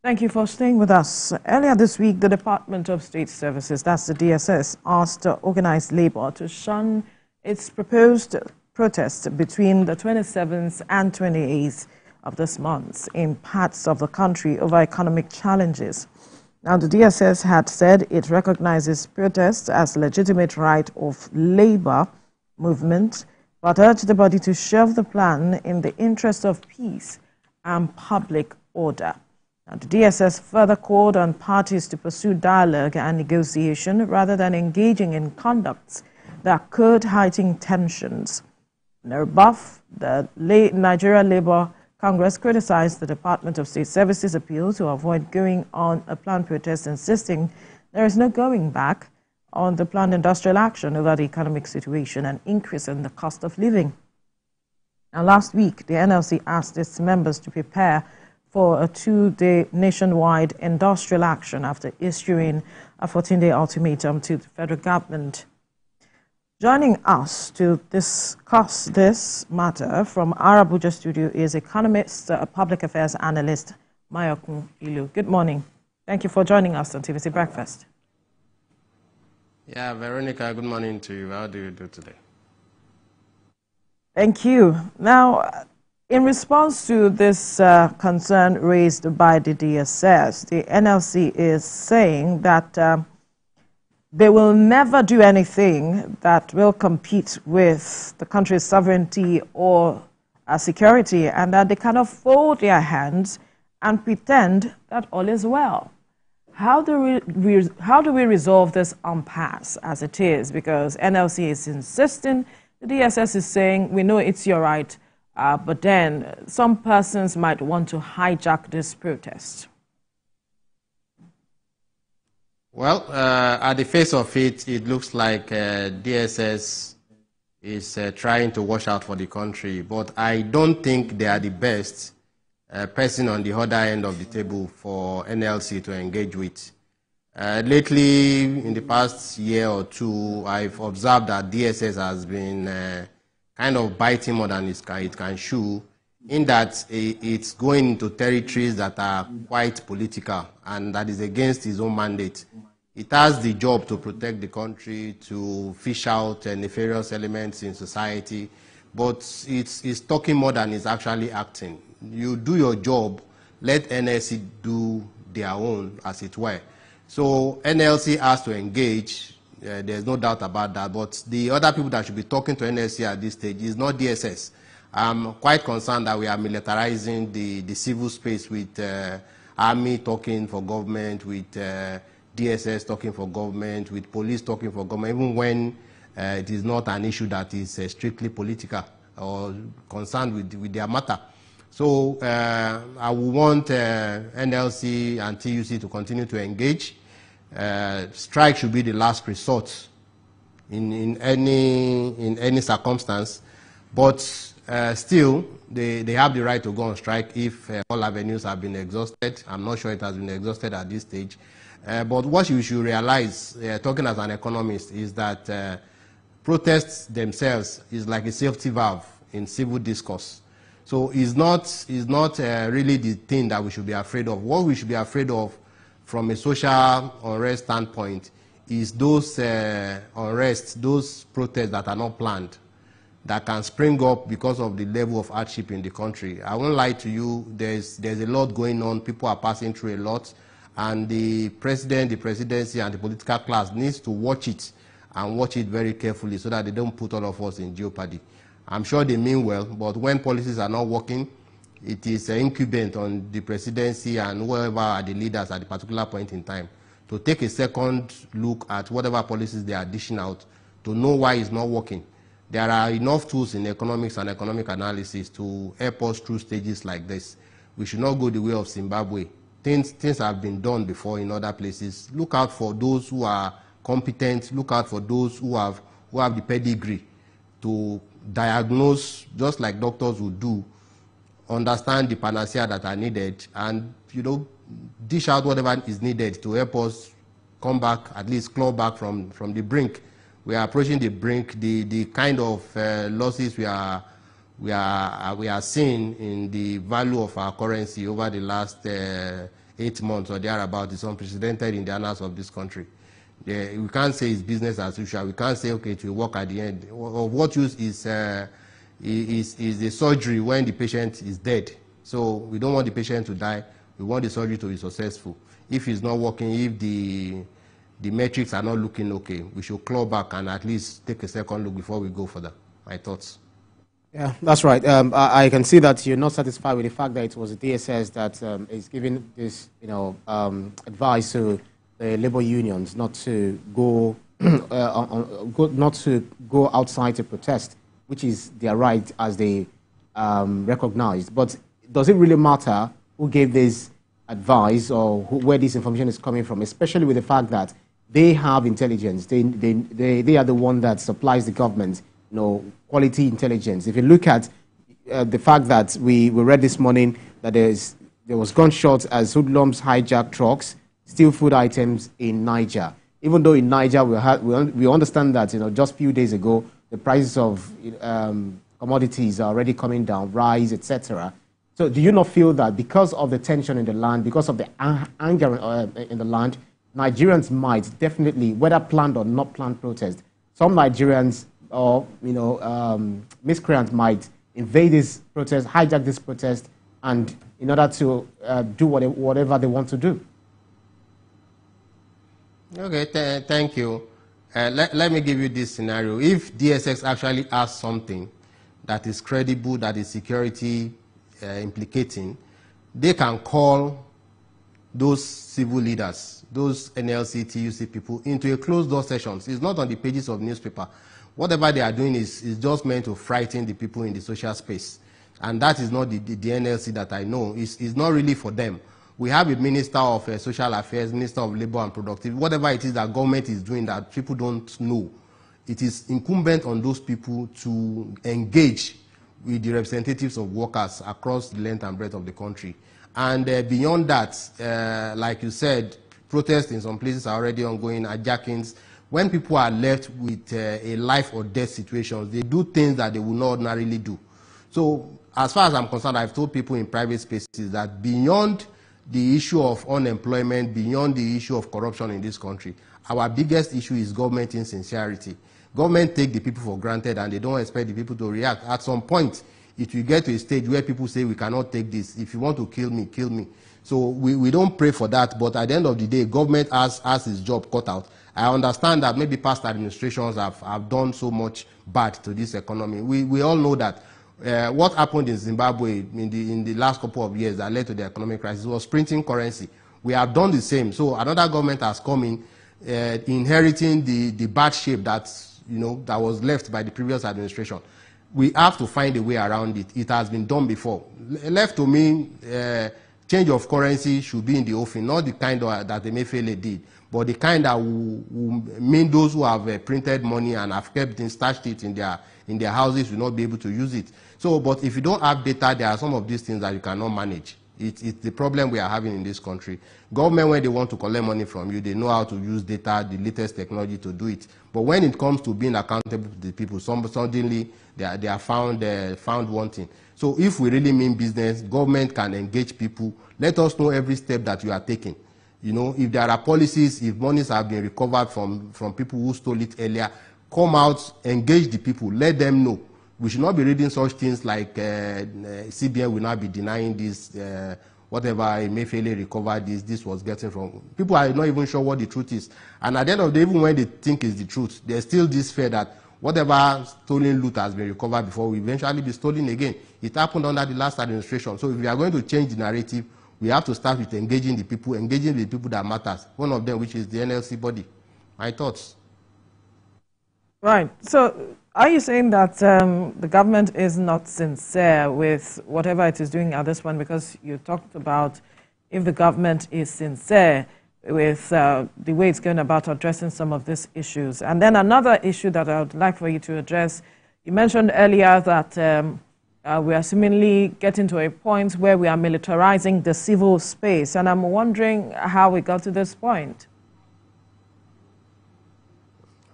Thank you for staying with us. Earlier this week, the Department of State Services, that's the DSS, asked organized labor to shun its proposed protest between the 27th and 28th of this month in parts of the country over economic challenges. Now, the DSS had said it recognizes protests as a legitimate right of labor movement, but urged the body to shelve the plan in the interest of peace and public order. Now, the DSS further called on parties to pursue dialogue and negotiation rather than engaging in conducts that could heighten tensions. In a rebuff, the Nigeria Labour Congress criticized the Department of State Services' appeal to avoid going on a planned protest, insisting there is no going back on the planned industrial action over the economic situation and increase in the cost of living. Now, last week, the NLC asked its members to prepare for a 2-day nationwide industrial action after issuing a 14-day ultimatum to the federal government. Joining us to discuss this matter from our Abuja studio is economist, public affairs analyst, Mayokun. Good morning. Thank you for joining us on TVC Breakfast. Yeah, Veronica, good morning to you. How do you do today? Thank you. Now, in response to this concern raised by the DSS, the NLC is saying that they will never do anything that will compete with the country's sovereignty or security, and that they cannot fold their hands and pretend that all is well. How do we resolve this impasse as it is? Because NLC is insisting, the DSS is saying, we know it's your right, but then some persons might want to hijack this protest. Well, at the face of it, it looks like DSS is trying to watch out for the country, but I don't think they are the best person on the other end of the table for NLC to engage with. Lately, in the past year or two, I've observed that DSS has been kind of biting more than it can chew, in that it's going into territories that are quite political and that is against its own mandate. It has the job to protect the country, to fish out nefarious elements in society, but it's talking more than it's actually acting. You do your job, let NLC do their own, as it were. So NLC has to engage. There's no doubt about that, but the other people that should be talking to NLC at this stage is not DSS. I'm quite concerned that we are militarizing the civil space with army talking for government, with DSS talking for government, with police talking for government, even when it is not an issue that is strictly political or concerned with their matter. So I would want NLC and TUC to continue to engage. Strike should be the last resort in any circumstance, but still they have the right to go on strike if all avenues have been exhausted. I'm not sure it has been exhausted at this stage, but what you should realize, talking as an economist, is that protests themselves is like a safety valve in civil discourse. So it's not really the thing that we should be afraid of. What we should be afraid of from a social unrest standpoint is those unrests, those protests that are not planned, that can spring up because of the level of hardship in the country. I won't lie to you, there's a lot going on, people are passing through a lot, and the president, the presidency, and the political class needs to watch it, and watch it very carefully so that they don't put all of us in jeopardy. I'm sure they mean well, but when policies are not working, it is incumbent on the presidency and whoever are the leaders at the particular point in time to take a second look at whatever policies they are dishing out to know why it's not working. There are enough tools in economics and economic analysis to help us through stages like this. We should not go the way of Zimbabwe. Things have been done before in other places. Look out for those who are competent. Look out for those who have the pedigree to diagnose, just like doctors would do, understand the panacea that are needed, and dish out whatever is needed to help us come back, at least claw back from the brink. We are approaching the brink. The kind of losses we are seeing in the value of our currency over the last 8 months or thereabout is unprecedented in the annals of this country. We can't say it's business as usual. We can't say, okay, it will work at the end. Of what use is the surgery when the patient is dead? So we don't want the patient to die. We want the surgery to be successful. If it's not working, if the metrics are not looking okay, we should claw back and at least take a second look before we go further. My thoughts. Yeah, that's right. I can see that you're not satisfied with the fact that it was the DSS that is giving this, advice to the labor unions not to go, not to go outside to protest, which is their right as they recognized. But does it really matter who gave this advice or where this information is coming from, especially with the fact that they have intelligence? They are the one that supplies the government, quality intelligence. If you look at the fact that we read this morning that there was gunshots as hoodlums hijacked trucks, steal food items in Niger. Even though in Niger we understand that just a few days ago the prices of commodities are already coming down, rice, etc. So do you not feel that because of the tension in the land, because of the anger in the land, Nigerians might definitely, whether planned or not planned protest, some Nigerians or miscreants might invade this protest, hijack this protest, and in order to do whatever they want to do? Okay, thank you. Let me give you this scenario. If DSS actually has something that is credible, that is security implicating, they can call those civil leaders, those NLC, TUC people, into a closed-door sessions. It's not on the pages of newspaper. Whatever they are doing is just meant to frighten the people in the social space. And that is not the NLC that I know. It's not really for them. We have a Minister of Social Affairs, Minister of Labor and Productivity, whatever it is that government is doing that people don't know. It is incumbent on those people to engage with the representatives of workers across the length and breadth of the country. And beyond that, like you said, protests in some places are already ongoing, hijackings. When people are left with a life or death situation, they do things that they would not ordinarily do. So as far as I'm concerned, I've told people in private spaces that beyond the issue of unemployment, beyond the issue of corruption in this country, our biggest issue is government insincerity. Government take the people for granted and they don't expect the people to react. At some point, it will get to a stage where people say, we cannot take this. If you want to kill me, kill me. So we don't pray for that, but at the end of the day, government has its job cut out. I understand that maybe past administrations have done so much bad to this economy. We all know that. What happened in Zimbabwe in the last couple of years that led to the economic crisis was printing currency. We have done the same. So another government has come in, inheriting the bad shape that was left by the previous administration. We have to find a way around it. It has been done before. Left to me, change of currency should be in the offing, not the kind that the Emefiele did, but the kind that will mean those who have printed money and have kept it, stashed it in their houses will not be able to use it. So, but if you don't have data, there are some of these things that you cannot manage. It's the problem we are having in this country. Government, when they want to collect money from you, they know how to use data, the latest technology to do it. But when it comes to being accountable to the people, suddenly they are found wanting. So if we really mean business, government can engage people. Let us know every step that you are taking. If there are policies, if monies have been recovered from people who stole it earlier, come out, engage the people, let them know. We should not be reading such things like CBN will not be denying this, whatever Emefiele recovered this was getting from. People are not even sure what the truth is. And at the end of the day, even when they think it's the truth, there's still this fear that whatever stolen loot has been recovered before will eventually be stolen again. It happened under the last administration. So if we are going to change the narrative, we have to start with engaging the people that matters. One of them, which is the NLC body. My thoughts. Right. So are you saying that the government is not sincere with whatever it is doing at this point? Because you talked about if the government is sincere with the way it's going about addressing some of these issues. And then another issue that I would like for you to address, you mentioned earlier that we are seemingly getting to a point where we are militarizing the civil space. And I'm wondering how we got to this point.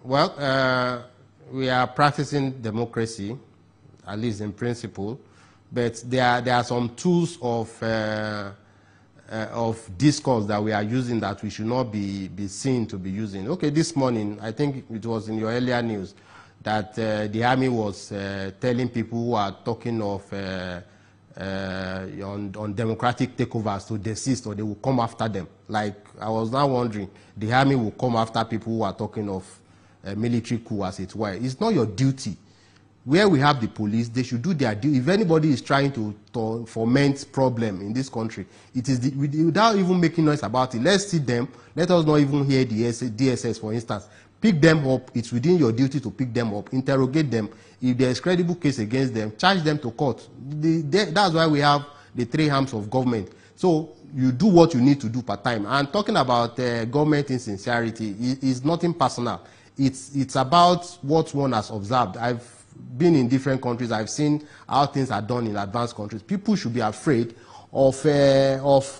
Well, we are practicing democracy, at least in principle, but there are some tools of discourse that we are using that we should not be seen to be using. Okay, this morning, I think it was in your earlier news, that the army was telling people who are talking of on democratic takeovers to desist, or they will come after them. Like, I was now wondering, the army will come after people who are talking of military coup, as it were. It's not your duty. Where we have the police, they should do their duty. If anybody is trying to foment problem in this country, it is without even making noise about it. Let's see them. Let us not even hear the DSS, for instance. Pick them up. It's within your duty to pick them up, interrogate them. If there is credible case against them, charge them to court. That's why we have the three arms of government. So you do what you need to do per time. And talking about government insincerity is nothing personal. It's about what one has observed. I've been in different countries. I've seen how things are done in advanced countries. People should be afraid of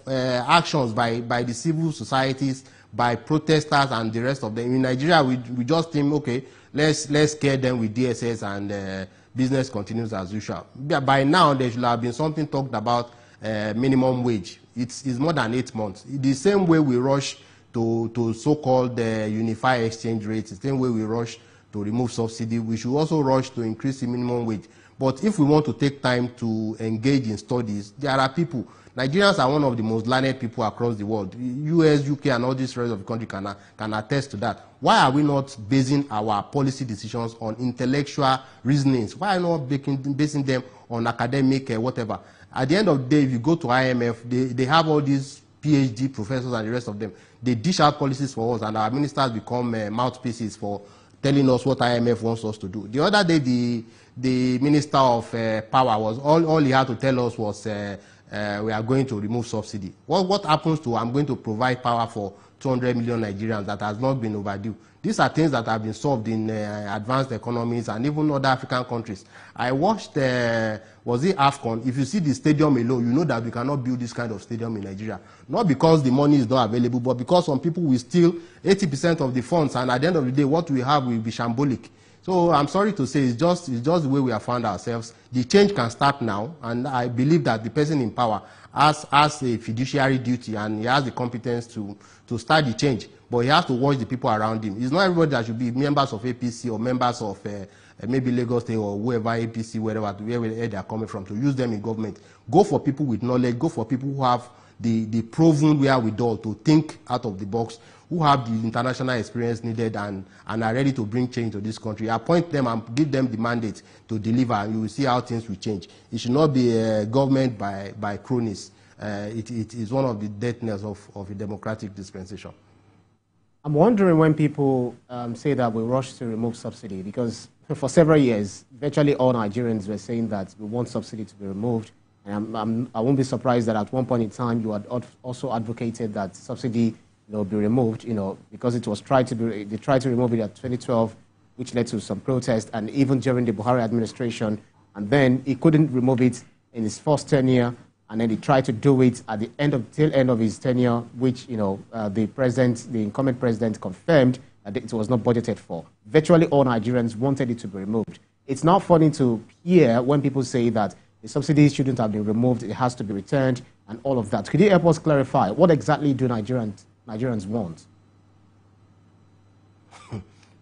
actions by the civil societies, by protesters and the rest of them. In Nigeria, we just think, okay, let's scare them with DSS and business continues as usual. By now, there should have been something talked about minimum wage. It's more than 8 months. The same way we rush to so-called unified exchange rates, the same way we rush to remove subsidy, we should also rush to increase the minimum wage. But if we want to take time to engage in studies, there are people. Nigerians are one of the most learned people across the world. US, UK, and all this rest of the country can attest to that. Why are we not basing our policy decisions on intellectual reasonings? Why are we not basing them on academic whatever? At the end of the day, if you go to IMF, they have all these PhD professors and the rest of them. They dish out policies for us, and our ministers become mouthpieces for telling us what IMF wants us to do. The other day, the Minister of Power was, all he had to tell us was, we are going to remove subsidy. What happens to, I'm going to provide power for 200 million Nigerians? That has not been overdue. These are things that have been solved in advanced economies and even other African countries. I watched, was it AFCON? If you see the stadium alone, you know that we cannot build this kind of stadium in Nigeria. Not because the money is not available, but because some people will steal 80% of the funds, and at the end of the day, what we have will be shambolic. So I'm sorry to say, it's just the way we have found ourselves. The change can start now, and I believe that the person in power has a fiduciary duty, and he has the competence to start the change. But he has to watch the people around him. It's not everybody that should be members of APC or members of maybe Lagos State or whoever, APC, wherever they are coming from, to use them in government. Go for people with knowledge. Go for people who have the proven wherewithal to think out of the box, who have the international experience needed and are ready to bring change to this country. Appoint them and give them the mandate to deliver, and you will see how things will change. It should not be government by cronies. It is one of the death knells of a democratic dispensation. I'm wondering when people say that we rush to remove subsidy, because for several years, virtually all Nigerians were saying that we want subsidy to be removed. And I won't be surprised that at one point in time, you had also advocated that subsidy be removed, because it was they tried to remove it at 2012, which led to some protests, and even during the Buhari administration. And then he couldn't remove it in his first tenure, and then he tried to do it at the tail end of his tenure, which the incumbent president confirmed that it was not budgeted for. Virtually all Nigerians wanted it to be removed. It's not funny to hear when people say that the subsidies shouldn't have been removed, it has to be returned, and all of that. Could you help us clarify what exactly do Nigerians want?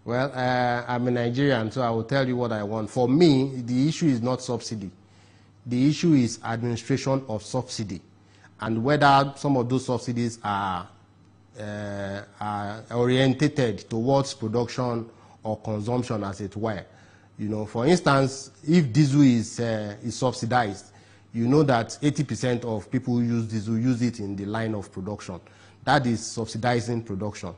Well, I'm a Nigerian, so I will tell you what I want. For me, the issue is not subsidy. The issue is administration of subsidy, and whether some of those subsidies are orientated towards production or consumption, as it were. For instance, if diesel is subsidized, you know that 80% of people who use diesel use it in the line of production. That is subsidizing production.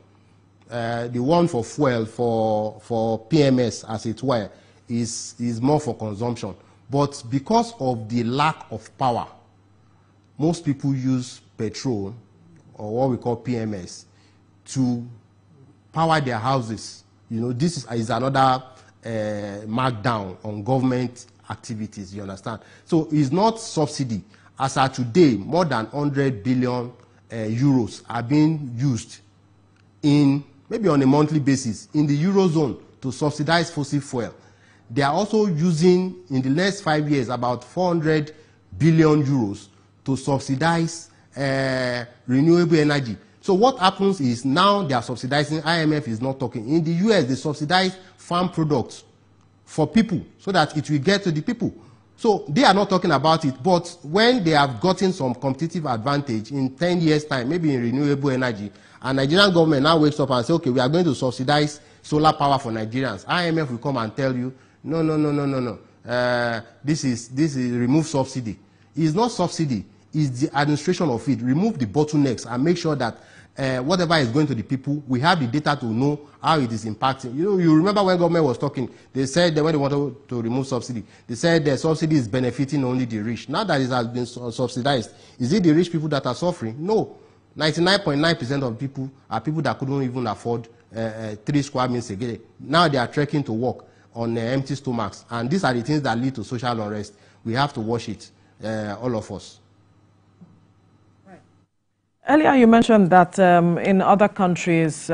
The one for fuel, for PMS, as it were, is more for consumption. But because of the lack of power, most people use petrol, or what we call PMS, to power their houses. This is another markdown on government activities, you understand? So it's not subsidy. As of today, more than 100 billion euros are being used maybe on a monthly basis in the Eurozone to subsidize fossil fuel. They are also using, in the next 5 years, about 400 billion euros to subsidize renewable energy. So what happens is now they are subsidizing, IMF is not talking. In the US, they subsidize farm products for people so that it will get to the people. So they are not talking about it, but when they have gotten some competitive advantage in 10 years' time, maybe in renewable energy, and Nigerian government now wakes up and say, okay, we are going to subsidize solar power for Nigerians. IMF will come and tell you, no. This is remove subsidy. It's not subsidy. It's the administration of it. Remove the bottlenecks and make sure that whatever is going to the people, we have the data to know how it is impacting. You know, you remember when government was talking, they said that when they wanted to remove subsidy, they said the subsidy is benefiting only the rich. Now that it has been subsidized, is it the rich people that are suffering? No. 99.9% of people are people that couldn't even afford 3 square meals a day. Now they are trekking to work on empty stomachs. And these are the things that lead to social unrest. We have to watch it, all of us. Earlier, you mentioned that in other countries,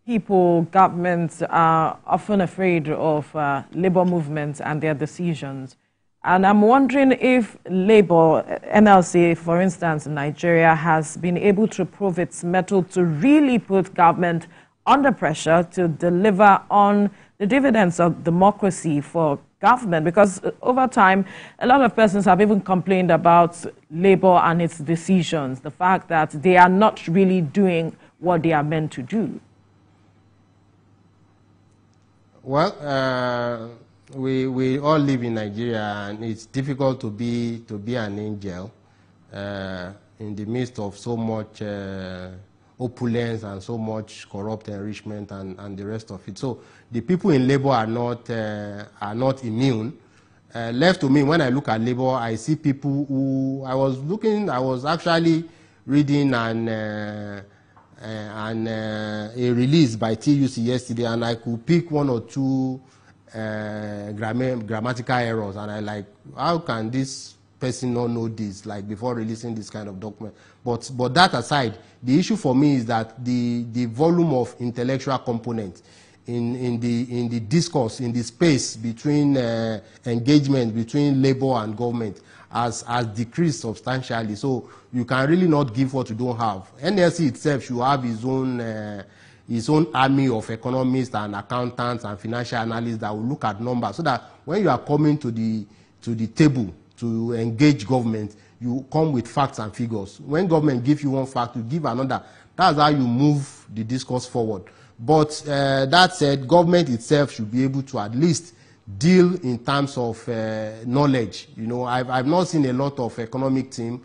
people, governments are often afraid of labor movements and their decisions. And I'm wondering if labor, NLC, for instance, in Nigeria, has been able to prove its mettle to really put government under pressure to deliver on the dividends of democracy for government, because over time, a lot of persons have even complained about labor and its decisions, the fact that they are not really doing what they are meant to do. Well, we all live in Nigeria, and it's difficult to be an angel in the midst of so much opulence and so much corrupt enrichment and the rest of it. So the people in labor are not immune. Left to me, when I look at labor, I see people who I was actually reading a release by TUC yesterday, and I could pick 1 or 2 grammatical errors, and I like, how can this person not know this, like, before releasing this kind of document? But that aside, the issue for me is that the volume of intellectual component in the discourse, in the space between engagement between labor and government has decreased substantially. So you can really not give what you don't have. NLC itself should have its own army of economists and accountants and financial analysts that will look at numbers, so that when you are coming to the table to engage government, you come with facts and figures. When government gives you one fact, you give another. That's how you move the discourse forward. But that said, government itself should be able to at least deal in terms of knowledge. You know, I've not seen a lot of economic team,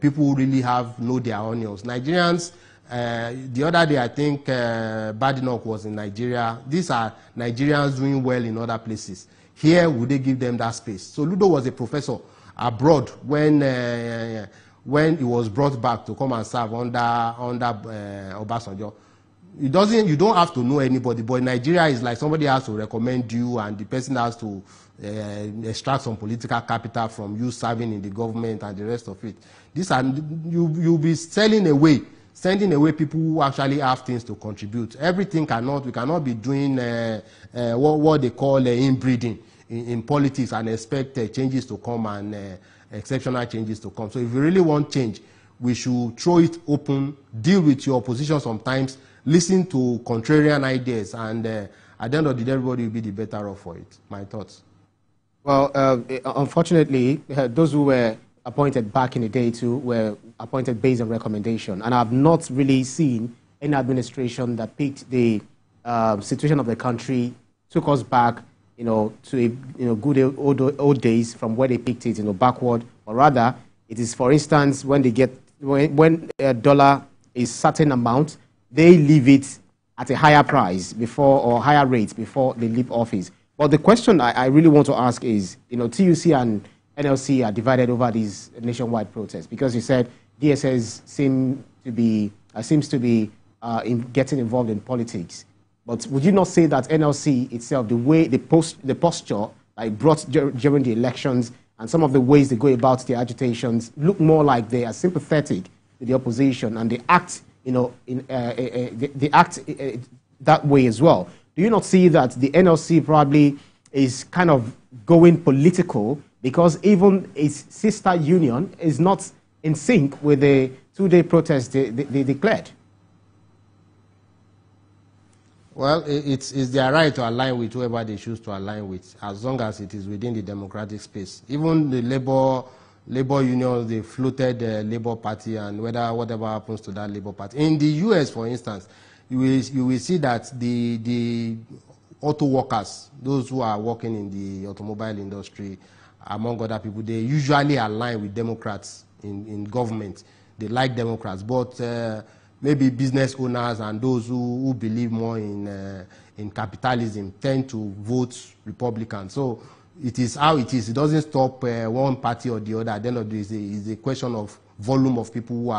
people who really know their onions. Nigerians, the other day I think Badenoch was in Nigeria. These are Nigerians doing well in other places. Here, would they give them that space? So Ludo was a professor abroad when he was brought back to come and serve under Obasanjo. You don't have to know anybody, but in Nigeria, it's like somebody has to recommend you, and the person has to extract some political capital from you serving in the government and the rest of it. You'll be sending away people who actually have things to contribute. We cannot be doing what they call inbreeding in politics and expect changes to come and exceptional changes to come. So if we really want change, we should throw it open, deal with your opposition sometimes, listen to contrarian ideas, and at the end of the day, everybody will be the better off for it. My thoughts. Well, unfortunately, those who were appointed back in the day too were appointed based on recommendation, and I've not really seen any administration that picked the situation of the country, took us back, to good old days from where they picked it, backward. Or rather, it is, for instance, when a dollar is certain amount, they leave it at a higher price before, or higher rates before they leave office. But the question I really want to ask is, TUC and NLC are divided over these nationwide protests, because you said DSS seems to be getting involved in politics. But would you not say that NLC itself, the posture like brought during the elections, and some of the ways they go about their agitations look more like they are sympathetic to the opposition, and they act, they act that way as well? Do you not see that the NLC probably is kind of going political, because even its sister union is not in sync with the two-day protest they declared? Well, it's their right to align with whoever they choose to align with, as long as it is within the democratic space. Even the labor unions, they floated the Labour Party, and whatever happens to that Labour Party. In the US, for instance, you will see that the auto workers, those who are working in the automobile industry, among other people, they usually align with Democrats in government. They like Democrats, but maybe business owners and those who believe more in capitalism tend to vote Republican. So it is how it is. It doesn't stop one party or the other. At the end of the day, it's a question of volume of people who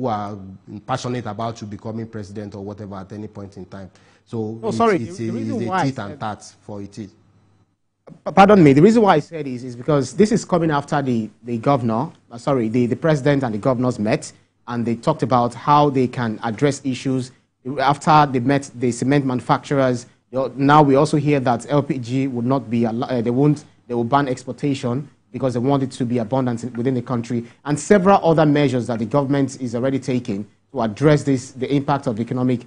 are passionate about you becoming president or whatever at any point in time. So it's a tit and tat for it is. Pardon me. The reason why I said is because this is coming after the president and the governors met, and they talked about how they can address issues. After they met the cement manufacturers, now we also hear that LPG would not be allowed. They will ban exportation because they want it to be abundant within the country, and several other measures that the government is already taking to address the impact of the economic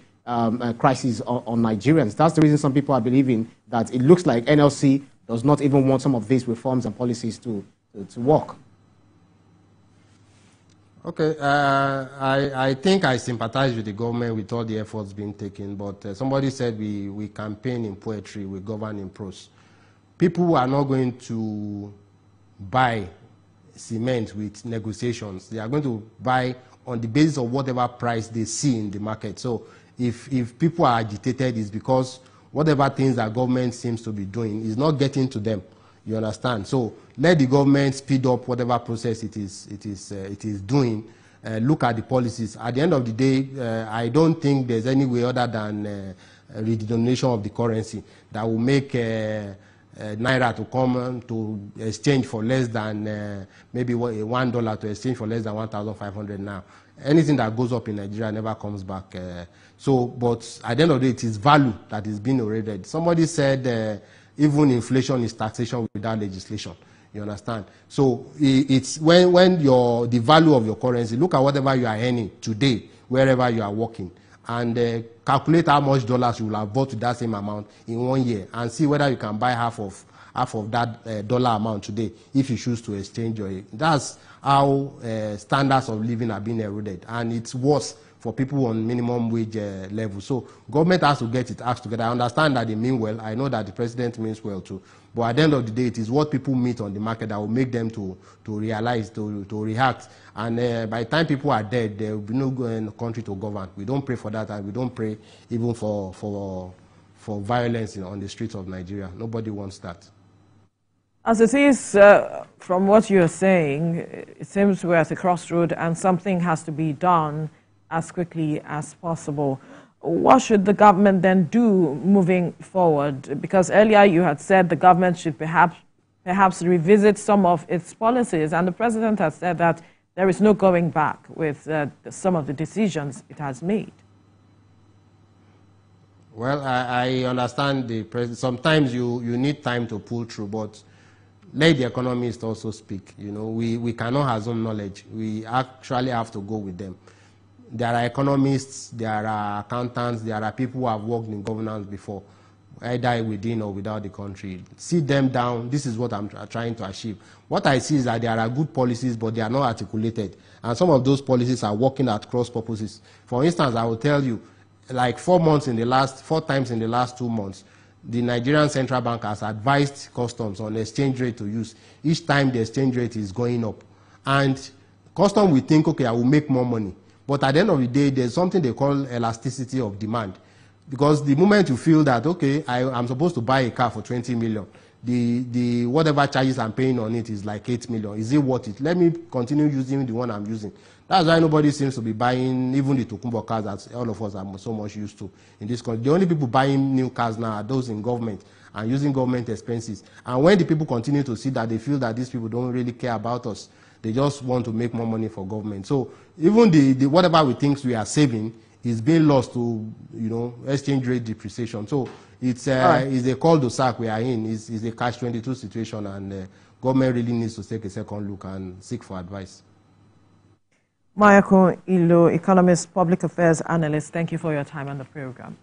crisis on Nigerians. That's the reason some people are believing that it looks like NLC does not even want some of these reforms and policies to work. Okay, I think I sympathize with the government with all the efforts being taken, but somebody said we campaign in poetry, we govern in prose. People are not going to buy cement with negotiations. They are going to buy on the basis of whatever price they see in the market. So if people are agitated, it's because whatever things that government seems to be doing is not getting to them. You understand? So let the government speed up whatever process it is doing. Look at the policies. At the end of the day, I don't think there's any way other than redenomination of the currency that will make Naira to come to exchange for less than maybe $1 to exchange for less than 1,500 now. Anything that goes up in Nigeria never comes back. But at the end of the day, it is value that is being eroded. Somebody said even inflation is taxation without legislation. You understand? So it's when the value of your currency, look at whatever you are earning today, wherever you are working, and calculate how much dollars you will have bought with that same amount in 1 year, and see whether you can buy half of that dollar amount today if you choose to exchange your. That's how standards of living are being eroded, and it's worse for people on minimum wage level. So government has to get its acts together. I understand that they mean well. I know that the president means well too. But at the end of the day, it is what people meet on the market that will make them to realize, to react. And by the time people are dead, there will be no country to govern. We don't pray for that, and we don't pray even for violence on the streets of Nigeria. Nobody wants that. As it is, from what you're saying, it seems we're at a crossroad and something has to be done as quickly as possible. What should the government then do moving forward? Because earlier you had said the government should perhaps revisit some of its policies, and the president has said that there is no going back with some of the decisions it has made. Well, I understand the president. Sometimes you need time to pull through, but let the economists also speak. We cannot assume knowledge. We actually have to go with them. There are economists, there are accountants, there are people who have worked in governance before, either within or without the country. Sit them down. This is what I'm trying to achieve. What I see is that there are good policies, but they are not articulated. And some of those policies are working at cross purposes. For instance, I will tell you, like 4 times in the last 2 months, the Nigerian Central Bank has advised customs on the exchange rate to use. Each time the exchange rate is going up. And custom will think, okay, I will make more money. But at the end of the day, there's something they call elasticity of demand. Because the moment you feel that, okay, I'm supposed to buy a car for 20 million, the whatever charges I'm paying on it is like 8 million. Is it worth it? Let me continue using the one I'm using. That's why nobody seems to be buying even the Tokumbo cars that all of us are so much used to in this country. The only people buying new cars now are those in government and using government expenses. And when the people continue to see that, they feel that these people don't really care about us. They just want to make more money for government. So even the whatever we think we are saving is being lost to exchange rate depreciation. So it's a cul-de-sac we are in. It's a catch-22 situation, and government really needs to take a second look and seek for advice. Mayokun Ilo, economist, public affairs analyst, thank you for your time on the program.